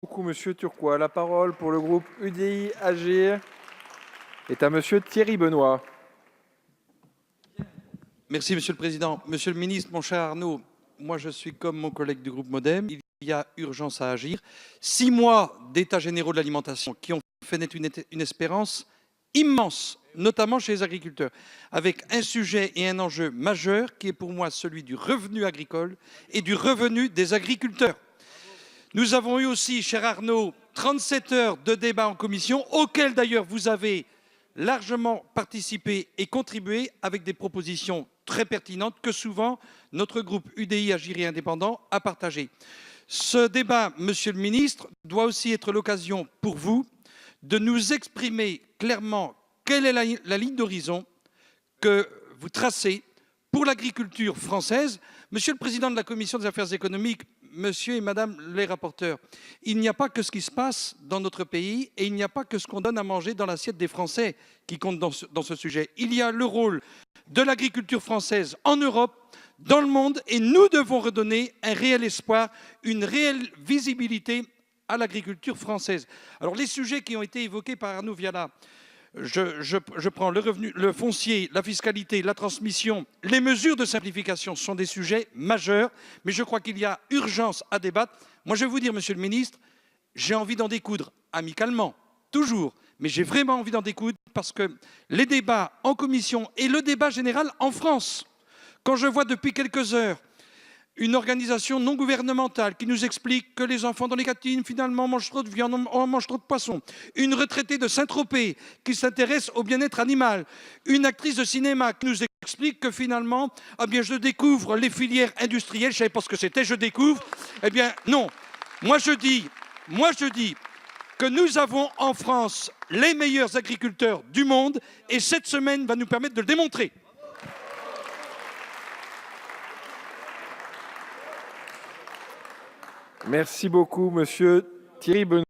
Beaucoup, Monsieur Turquois. La parole pour le groupe UDI Agir est à Monsieur Thierry Benoît. Merci, Monsieur le Président. Monsieur le Ministre, mon cher Arnaud, moi je suis comme mon collègue du groupe Modem. Il y a urgence à agir. 6 mois d'états généraux de l'alimentation qui ont fait naître une espérance immense, notamment chez les agriculteurs, avec un sujet et un enjeu majeur qui est pour moi celui du revenu agricole et du revenu des agriculteurs. Nous avons eu aussi, cher Arnaud, 37 heures de débat en commission, auxquelles d'ailleurs vous avez largement participé et contribué avec des propositions très pertinentes que souvent notre groupe UDI Agir et Indépendants a partagées. Ce débat, Monsieur le Ministre, doit aussi être l'occasion pour vous de nous exprimer clairement quelle est la ligne d'horizon que vous tracez pour l'agriculture française. Monsieur le Président de la Commission des affaires économiques, Monsieur et Madame les rapporteurs, il n'y a pas que ce qui se passe dans notre pays et il n'y a pas que ce qu'on donne à manger dans l'assiette des Français qui compte dans ce sujet. Il y a le rôle de l'agriculture française en Europe, dans le monde, et nous devons redonner un réel espoir, une réelle visibilité à l'agriculture française. Alors les sujets qui ont été évoqués par Arnaud Viala, je prends le revenu, le foncier, la fiscalité, la transmission, les mesures de simplification sont des sujets majeurs, mais je crois qu'il y a urgence à débattre. Moi, je vais vous dire, Monsieur le Ministre, j'ai envie d'en découdre amicalement, toujours, mais j'ai vraiment envie d'en découdre parce que les débats en commission et le débat général en France, quand je vois depuis quelques heures une organisation non gouvernementale qui nous explique que les enfants dans les cantines, finalement, mangent trop de viande, on mange trop de poisson. Une retraitée de Saint-Tropez qui s'intéresse au bien-être animal. Une actrice de cinéma qui nous explique que finalement, eh bien, je découvre les filières industrielles. Je ne savais pas ce que c'était, je découvre. Eh bien, non. Moi, je dis que nous avons en France les meilleurs agriculteurs du monde et cette semaine va nous permettre de le démontrer. Merci beaucoup, Monsieur Thierry Benoît.